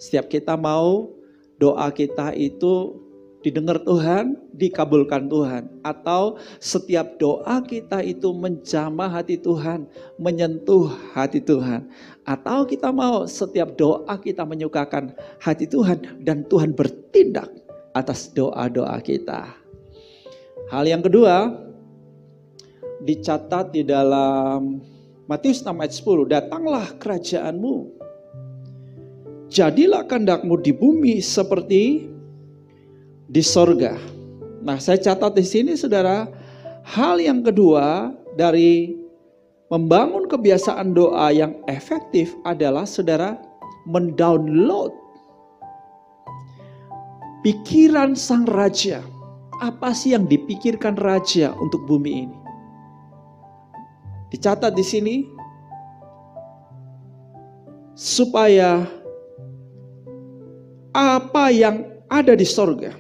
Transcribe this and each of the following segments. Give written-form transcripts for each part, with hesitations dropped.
Setiap kita mau doa kita itu didengar Tuhan, dikabulkan Tuhan. Atau setiap doa kita itu menjamah hati Tuhan, menyentuh hati Tuhan. Atau kita mau setiap doa kita menyukakan hati Tuhan dan Tuhan bertindak atas doa-doa kita. Hal yang kedua, dicatat di dalam Matius 6 ayat 10, datanglah kerajaanmu. Jadilah kehendakmu di bumi seperti di sorga. Nah, saya catat di sini saudara, hal yang kedua dari membangun kebiasaan doa yang efektif adalah saudara mendownload pikiran sang raja. Apa sih yang dipikirkan raja untuk bumi ini? Dicatat di sini supaya apa yang ada di sorga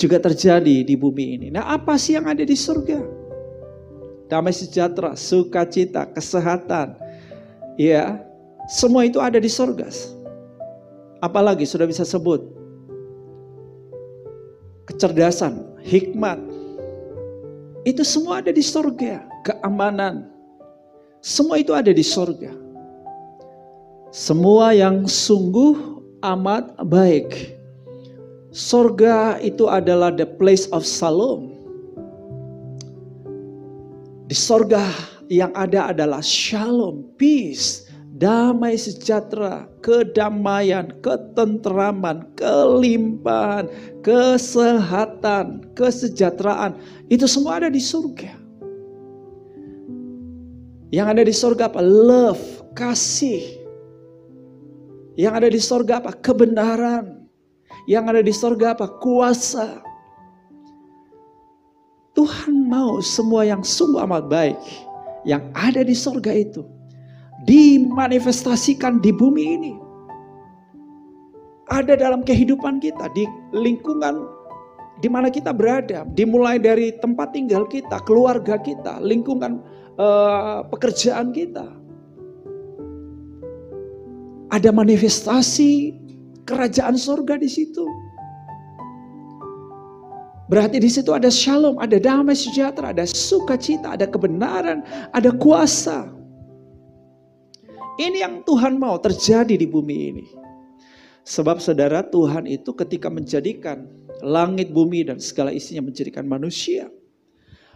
juga terjadi di bumi ini. Nah, apa sih yang ada di surga? Damai sejahtera, sukacita, kesehatan. Ya, semua itu ada di surga. Apalagi sudah bisa sebut? Kecerdasan, hikmat. Itu semua ada di surga. Keamanan. Semua itu ada di surga. Semua yang sungguh amat baik. Sorga itu adalah the place of shalom. Di sorga yang ada adalah shalom, peace, damai sejahtera, kedamaian, ketentraman, kelimpahan, kesehatan, kesejahteraan. Itu semua ada di surga. Yang ada di sorga apa? Love, kasih. Yang ada di sorga apa? Kebenaran. Yang ada di sorga apa? Kuasa. Tuhan mau semua yang sungguh amat baik yang ada di sorga itu dimanifestasikan di bumi ini. Ada dalam kehidupan kita, di lingkungan di mana kita berada. Dimulai dari tempat tinggal kita, keluarga kita, lingkungan pekerjaan kita. Ada manifestasi kerajaan sorga di situ. Berarti di situ ada shalom, ada damai sejahtera, ada sukacita, ada kebenaran, ada kuasa. Ini yang Tuhan mau terjadi di bumi ini. Sebab saudara, Tuhan itu ketika menjadikan langit, bumi dan segala isinya, menjadikan manusia,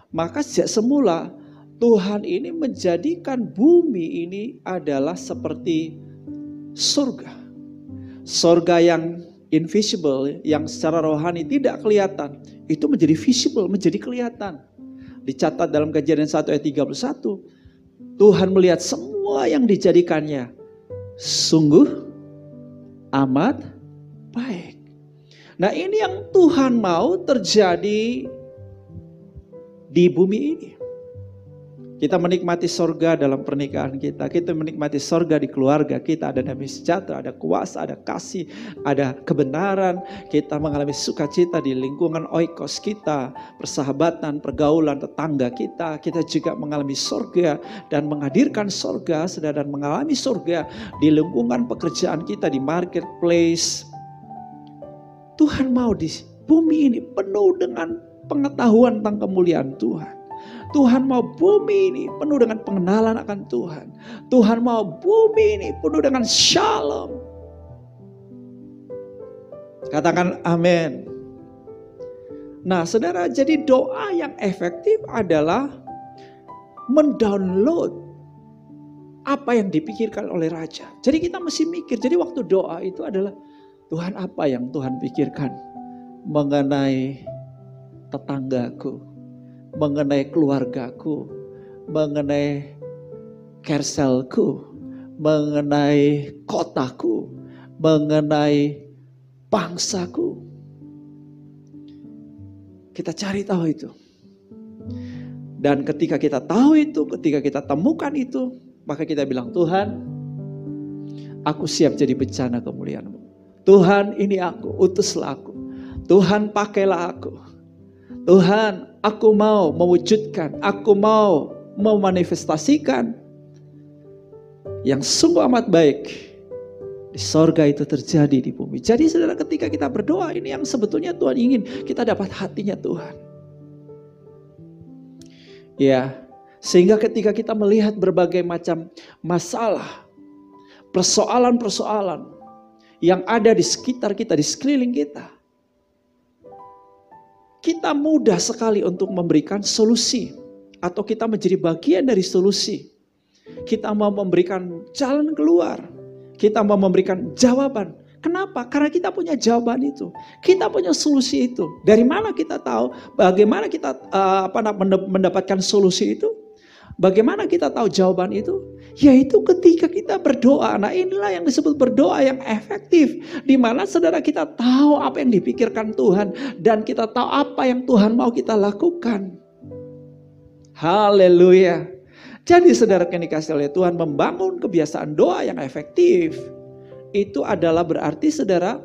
maka sejak semula Tuhan ini menjadikan bumi ini adalah seperti surga. Sorga yang invisible, yang secara rohani tidak kelihatan, itu menjadi visible, menjadi kelihatan. Dicatat dalam Kejadian 1 ayat 31, Tuhan melihat semua yang dijadikannya sungguh amat baik. Nah, ini yang Tuhan mau terjadi di bumi ini. Kita menikmati sorga dalam pernikahan kita. Kita menikmati sorga di keluarga kita. Ada damai sejahtera, ada kuasa, ada kasih, ada kebenaran. Kita mengalami sukacita di lingkungan oikos kita. Persahabatan, pergaulan, tetangga kita. Kita juga mengalami sorga dan menghadirkan sorga. Dan mengalami sorga di lingkungan pekerjaan kita, di marketplace. Tuhan mau di bumi ini penuh dengan pengetahuan tentang kemuliaan Tuhan. Tuhan mau bumi ini penuh dengan pengenalan akan Tuhan. Tuhan mau bumi ini penuh dengan shalom. Katakan amin. Nah, saudara, jadi doa yang efektif adalah mendownload apa yang dipikirkan oleh raja. Jadi kita mesti mikir. Jadi waktu doa itu adalah, Tuhan, apa yang Tuhan pikirkan mengenai tetanggaku, mengenai keluargaku, mengenai kerselku, mengenai kotaku, mengenai bangsaku. Kita cari tahu itu. Dan ketika kita tahu itu, ketika kita temukan itu, maka kita bilang, Tuhan, aku siap jadi bencana kemuliaan-Mu. Tuhan, ini aku, utuslah aku. Tuhan, pakailah aku. Tuhan, aku mau mewujudkan, aku mau memanifestasikan yang sungguh amat baik di sorga itu terjadi di bumi. Jadi saudara, ketika kita berdoa, ini yang sebetulnya Tuhan ingin kita dapat hatinya Tuhan. Ya, sehingga ketika kita melihat berbagai macam masalah, persoalan-persoalan yang ada di sekitar kita, di sekeliling kita, kita mudah sekali untuk memberikan solusi, atau kita menjadi bagian dari solusi. Kita mau memberikan jalan keluar, kita mau memberikan jawaban. Kenapa? Karena kita punya jawaban itu, kita punya solusi itu. Dari mana kita tahu? Bagaimana kita mendapatkan solusi itu? Bagaimana kita tahu jawaban itu? Yaitu ketika kita berdoa. Nah, inilah yang disebut berdoa yang efektif, di mana saudara kita tahu apa yang dipikirkan Tuhan, dan kita tahu apa yang Tuhan mau kita lakukan. Haleluya. Jadi saudara yang dikasihi oleh Tuhan, membangun kebiasaan doa yang efektif itu adalah berarti saudara,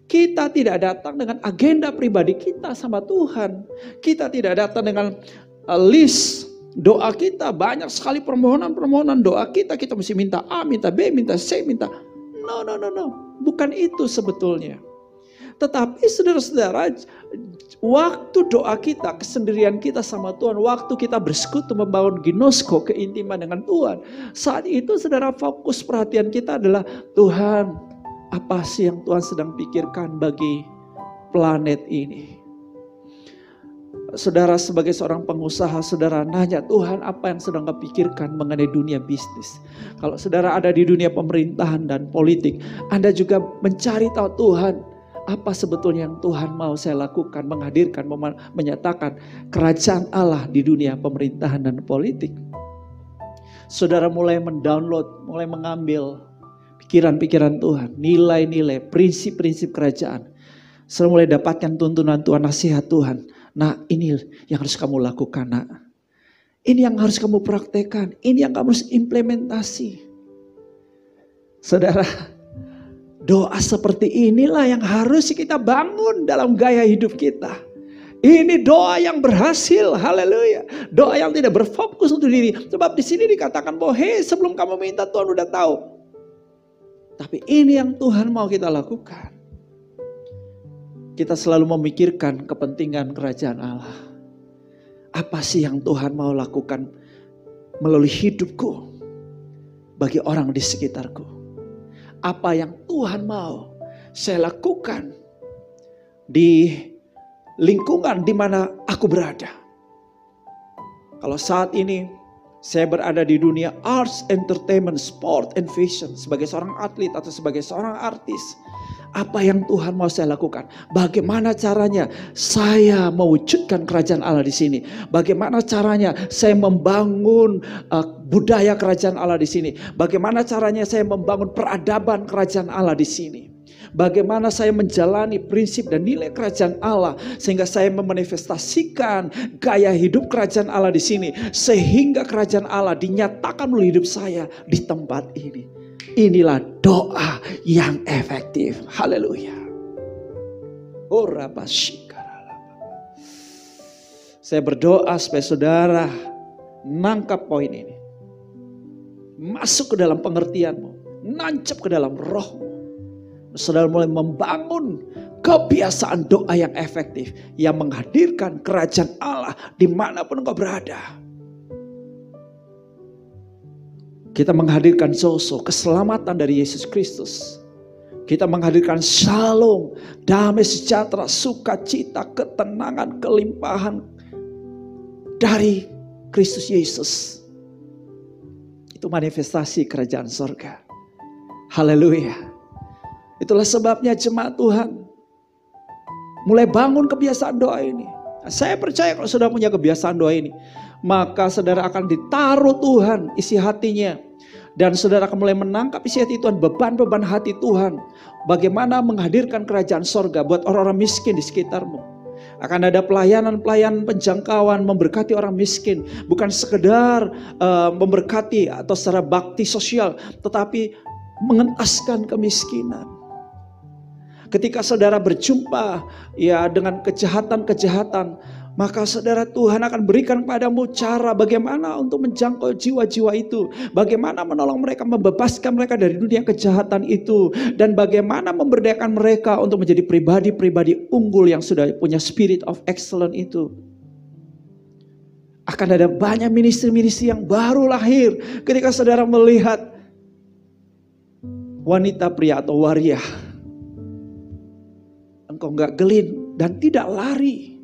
kita tidak datang dengan agenda pribadi kita sama Tuhan. Kita tidak datang dengan list doa kita, banyak sekali permohonan doa kita. Kita mesti minta A, minta B, minta C, minta. No. Bukan itu sebetulnya. Tetapi saudara-saudara, waktu doa kita, kesendirian kita sama Tuhan, waktu kita bersekutu membangun ginosko, keintiman dengan Tuhan, saat itu saudara, fokus perhatian kita adalah, Tuhan, apa sih yang Tuhan sedang pikirkan bagi planet ini? Saudara sebagai seorang pengusaha, saudara nanya, Tuhan apa yang sedang kau pikirkan mengenai dunia bisnis? Kalau saudara ada di dunia pemerintahan dan politik, Anda juga mencari tahu, Tuhan, apa sebetulnya yang Tuhan mau saya lakukan, menghadirkan, menyatakan kerajaan Allah di dunia pemerintahan dan politik. Saudara mulai mendownload, mulai mengambil pikiran-pikiran Tuhan, nilai-nilai, prinsip-prinsip kerajaan. Saudara mulai dapatkan tuntunan Tuhan, nasihat Tuhan. Nah, ini yang harus kamu lakukan, nak. Ini yang harus kamu praktekkan, ini yang kamu harus implementasi. Saudara, doa seperti inilah yang harus kita bangun dalam gaya hidup kita. Ini doa yang berhasil, haleluya. Doa yang tidak berfokus untuk diri. Sebab di sini dikatakan bahwa, hei, sebelum kamu minta Tuhan udah tahu. Tapi ini yang Tuhan mau kita lakukan. Kita selalu memikirkan kepentingan kerajaan Allah. Apa sih yang Tuhan mau lakukan melalui hidupku bagi orang di sekitarku? Apa yang Tuhan mau saya lakukan di lingkungan di mana aku berada? Kalau saat ini saya berada di dunia arts, entertainment, sport, and fashion, sebagai seorang atlet atau sebagai seorang artis, apa yang Tuhan mau saya lakukan? Bagaimana caranya saya mewujudkan kerajaan Allah di sini? Bagaimana caranya saya membangun budaya kerajaan Allah di sini? Bagaimana caranya saya membangun peradaban kerajaan Allah di sini? Bagaimana saya menjalani prinsip dan nilai kerajaan Allah sehingga saya memanifestasikan gaya hidup kerajaan Allah di sini, sehingga kerajaan Allah dinyatakan melalui hidup saya di tempat ini. Inilah doa yang efektif. Haleluya. Saya berdoa supaya saudara nangkap poin ini, masuk ke dalam pengertianmu, nancap ke dalam rohmu. Saudara mulai membangun kebiasaan doa yang efektif, yang menghadirkan kerajaan Allah dimanapun engkau berada. Kita menghadirkan sosok keselamatan dari Yesus Kristus. Kita menghadirkan shalom, damai sejahtera, sukacita, ketenangan, kelimpahan dari Kristus Yesus. Itu manifestasi kerajaan sorga. Haleluya. Itulah sebabnya jemaat Tuhan mulai bangun kebiasaan doa ini. Saya percaya kalau saudara punya kebiasaan doa ini, maka saudara akan ditaruh Tuhan isi hatinya. Dan saudara akan mulai menangkap isi hati Tuhan, beban-beban hati Tuhan. Bagaimana menghadirkan kerajaan sorga buat orang-orang miskin di sekitarmu. Akan ada pelayanan-pelayanan penjangkauan, memberkati orang miskin. Bukan sekedar memberkati atau secara bakti sosial, tetapi mengentaskan kemiskinan. Ketika saudara berjumpa ya dengan kejahatan-kejahatan, Maka saudara, Tuhan akan berikan kepadamu cara bagaimana untuk menjangkau jiwa-jiwa itu. Bagaimana menolong mereka, membebaskan mereka dari dunia kejahatan itu. Dan bagaimana memberdayakan mereka untuk menjadi pribadi-pribadi unggul yang sudah punya spirit of excellence itu. Akan ada banyak ministry-ministry yang baru lahir ketika saudara melihat wanita pria atau waria. Engkau gak gelin dan tidak lari.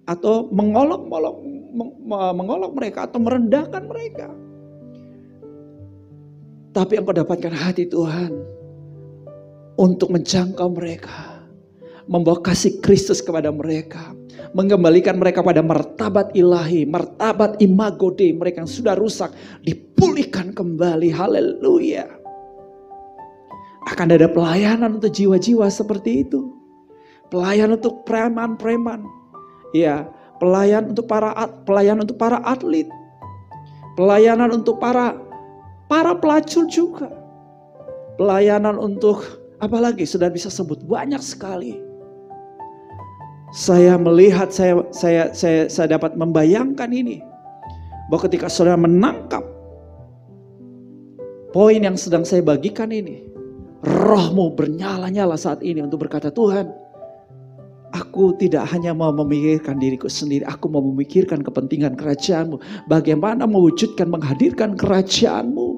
Atau mengolok mereka atau merendahkan mereka. Tapi engkau dapatkan hati Tuhan untuk menjangkau mereka, membawa kasih Kristus kepada mereka, mengembalikan mereka pada martabat ilahi, martabat imago Dei, mereka yang sudah rusak dipulihkan kembali. Haleluya. Akan ada pelayanan untuk jiwa-jiwa seperti itu. Pelayanan untuk preman-preman. Ya, pelayanan untuk para atlet, pelayanan untuk para pelacur juga, pelayanan untuk apalagi sudah bisa sebut banyak sekali. Saya melihat, saya dapat membayangkan ini, bahwa ketika saudara menangkap poin yang sedang saya bagikan ini, rohmu bernyala-nyala saat ini untuk berkata, Tuhan, aku tidak hanya mau memikirkan diriku sendiri, aku mau memikirkan kepentingan kerajaan-Mu. Bagaimana mewujudkan, menghadirkan kerajaan-Mu.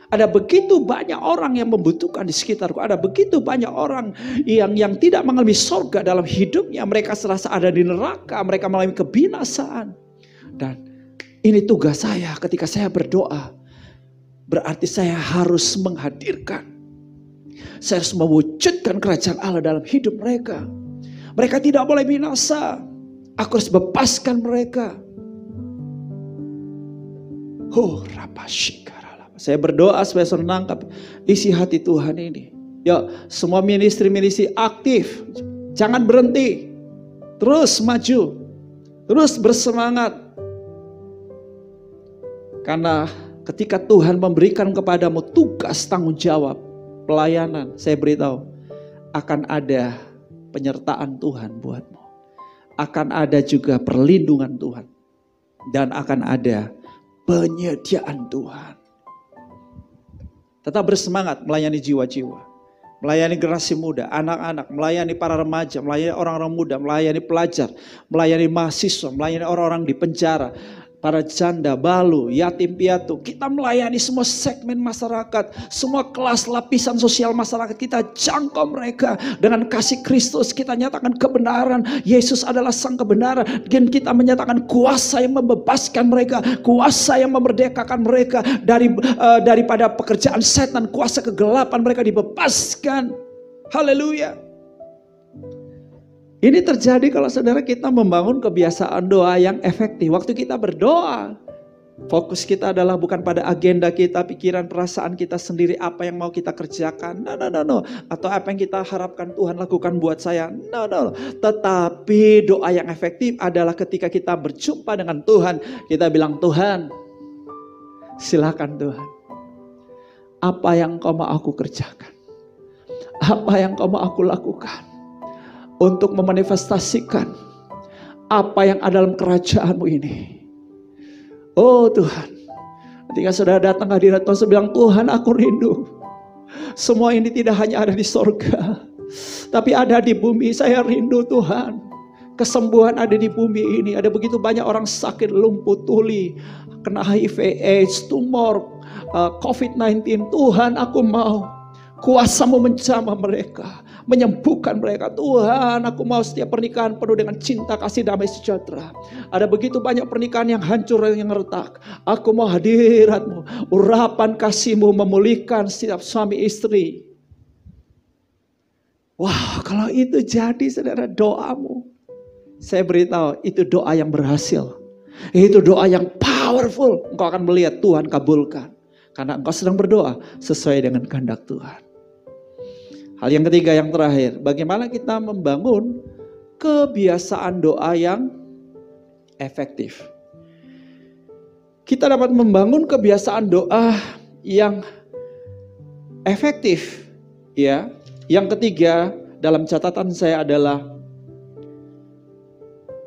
Ada begitu banyak orang yang membutuhkan di sekitarku. Ada begitu banyak orang yang tidak mengalami surga dalam hidupnya. Mereka serasa ada di neraka, mereka mengalami kebinasaan. Dan ini tugas saya ketika saya berdoa. Berarti saya harus menghadirkan, saya harus mewujudkan kerajaan Allah dalam hidup mereka. Mereka tidak boleh binasa. Aku harus bebaskan mereka. Saya berdoa supaya saudara menangkap isi hati Tuhan ini. Ya, semua ministry aktif. Jangan berhenti. Terus maju. Terus bersemangat. Karena ketika Tuhan memberikan kepadamu tugas tanggung jawab pelayanan, saya beritahu akan ada penyertaan Tuhan buatmu. Akan ada juga perlindungan Tuhan. Dan akan ada penyediaan Tuhan. Tetap bersemangat melayani jiwa-jiwa. Melayani generasi muda, anak-anak, melayani para remaja, melayani orang-orang muda, melayani pelajar, melayani mahasiswa, melayani orang-orang di penjara, para janda, balu, yatim piatu. Kita melayani semua segmen masyarakat, semua kelas lapisan sosial masyarakat. Kita jangkau mereka dengan kasih Kristus. Kita nyatakan kebenaran, Yesus adalah sang kebenaran. Dan kita menyatakan kuasa yang membebaskan mereka, kuasa yang memerdekakan mereka daripada pekerjaan setan, kuasa kegelapan mereka dibebaskan. Haleluya. Ini terjadi kalau saudara kita membangun kebiasaan doa yang efektif. Waktu kita berdoa, fokus kita adalah bukan pada agenda kita, pikiran, perasaan kita sendiri, apa yang mau kita kerjakan. No. Atau apa yang kita harapkan Tuhan lakukan buat saya. No. Tetapi doa yang efektif adalah ketika kita berjumpa dengan Tuhan, kita bilang, Tuhan, silakan Tuhan. Apa yang Kau mau aku kerjakan? Apa yang Kau mau aku lakukan? Untuk memanifestasikan apa yang ada dalam kerajaan-Mu ini. Oh Tuhan, ketika saudara datang hadirat Tuhan, saya bilang, Tuhan aku rindu. Semua ini tidak hanya ada di sorga, tapi ada di bumi. Saya rindu Tuhan. Kesembuhan ada di bumi ini. Ada begitu banyak orang sakit, lumpuh tuli, kena HIV, AIDS, tumor, COVID-19. Tuhan aku mau kuasa-Mu menjamah mereka, menyembuhkan mereka. Tuhan, aku mau setiap pernikahan penuh dengan cinta, kasih, damai, sejahtera. Ada begitu banyak pernikahan yang hancur, yang retak. Aku mau hadirat-Mu, urapan kasih-Mu memulihkan setiap suami istri. Wah, kalau itu jadi saudara doamu, saya beritahu itu doa yang berhasil. Itu doa yang powerful. Engkau akan melihat Tuhan kabulkan. Karena engkau sedang berdoa sesuai dengan kehendak Tuhan. Hal yang ketiga, yang terakhir, bagaimana kita membangun kebiasaan doa yang efektif. Kita dapat membangun kebiasaan doa yang efektif, ya. Yang ketiga dalam catatan saya adalah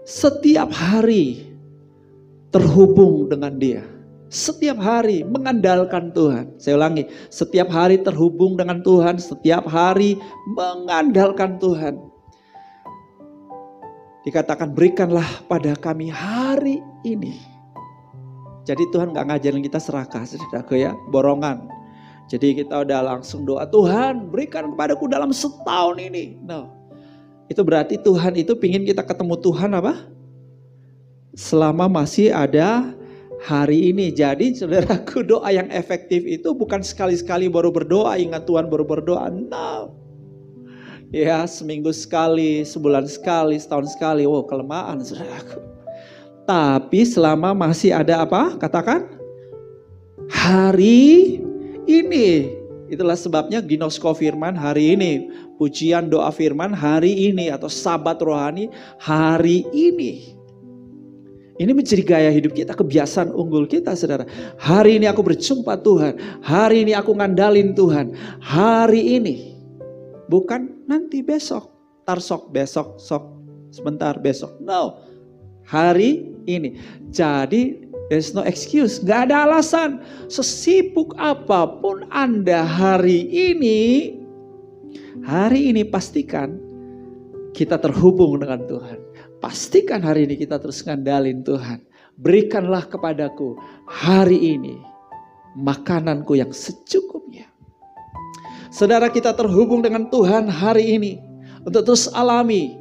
setiap hari terhubung dengan Dia. Setiap hari mengandalkan Tuhan. Saya ulangi, setiap hari terhubung dengan Tuhan, setiap hari mengandalkan Tuhan. Dikatakan berikanlah pada kami hari ini. Jadi Tuhan gak ngajarin kita serakah, saudaraku ya, borongan. Jadi kita udah langsung doa, Tuhan berikan kepadaku dalam setahun ini. No. Itu berarti Tuhan itu pingin kita ketemu Tuhan apa? Selama masih ada hari ini. Jadi saudaraku, doa yang efektif itu bukan sekali-sekali baru berdoa, ingat Tuhan baru berdoa. No. Ya, seminggu sekali, sebulan sekali, setahun sekali. Wow, kelemahan saudaraku. Tapi selama masih ada apa? Katakan hari ini. Itulah sebabnya Ginosko Firman hari ini, pujian doa firman hari ini, atau sabat rohani hari ini. Ini menjadi gaya hidup kita, kebiasaan unggul kita, saudara. Hari ini aku berjumpa Tuhan. Hari ini aku ngandalin Tuhan. Hari ini. Bukan nanti besok. Tarsok besok, sok sebentar besok. No. Hari ini. Jadi there's no excuse. Gak ada alasan. Sesibuk apapun Anda hari ini pastikan kita terhubung dengan Tuhan. Pastikan hari ini kita terus ngandalin Tuhan. Berikanlah kepadaku hari ini makananku yang secukupnya. Saudara, kita terhubung dengan Tuhan hari ini untuk terus alami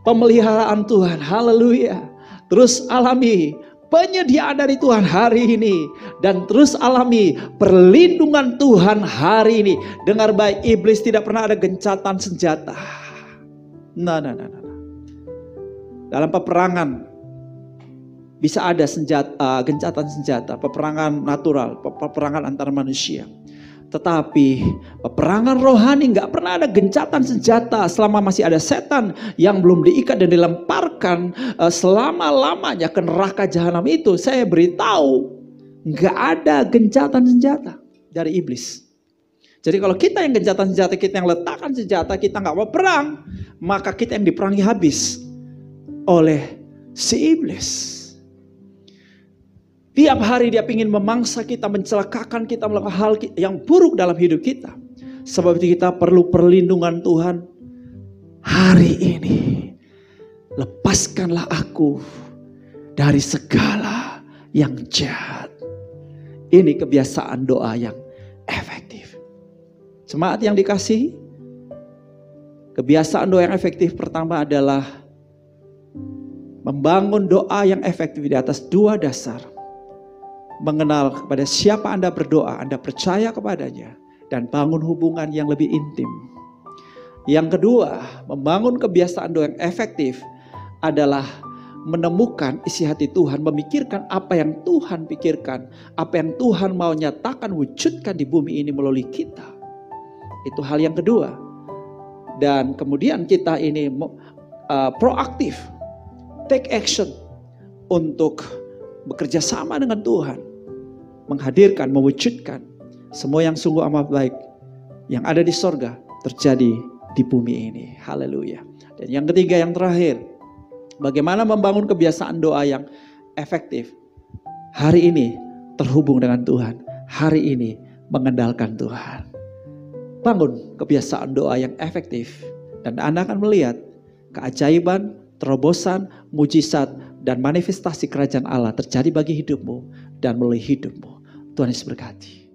pemeliharaan Tuhan. Haleluya. Terus alami penyediaan dari Tuhan hari ini. Dan terus alami perlindungan Tuhan hari ini. Dengar baik, iblis tidak pernah ada gencatan senjata. Nah. Dalam peperangan bisa ada gencatan senjata, peperangan natural, peperangan antar manusia. Tetapi peperangan rohani gak pernah ada gencatan senjata selama masih ada setan yang belum diikat dan dilemparkan selama-lamanya ke neraka jahanam itu. Saya beritahu gak ada gencatan senjata dari iblis. Jadi kalau kita yang gencatan senjata, kita yang letakkan senjata, kita gak mau perang, maka kita yang diperangi habis oleh si iblis. Tiap hari dia ingin memangsa kita, mencelakakan kita, melakukan hal yang buruk dalam hidup kita. Sebab itu kita perlu perlindungan Tuhan hari ini. Lepaskanlah aku dari segala yang jahat. Ini kebiasaan doa yang efektif. Jemaat yang dikasihi, kebiasaan doa yang efektif pertama adalah membangun doa yang efektif di atas dua dasar. Mengenal kepada siapa Anda berdoa, Anda percaya kepadanya, dan bangun hubungan yang lebih intim. Yang kedua, membangun kebiasaan doa yang efektif adalah menemukan isi hati Tuhan, memikirkan apa yang Tuhan pikirkan, apa yang Tuhan mau nyatakan, wujudkan di bumi ini melalui kita. Itu hal yang kedua. Dan kemudian kita ini proaktif, take action untuk bekerja sama dengan Tuhan, menghadirkan, mewujudkan semua yang sungguh amat baik yang ada di sorga terjadi di bumi ini. Haleluya. Dan yang ketiga, yang terakhir, bagaimana membangun kebiasaan doa yang efektif? Hari ini terhubung dengan Tuhan, hari ini mengandalkan Tuhan. Bangun kebiasaan doa yang efektif, dan Anda akan melihat keajaiban, terobosan, mujizat, dan manifestasi kerajaan Allah terjadi bagi hidupmu dan melalui hidupmu. Tuhan Yesus berkati.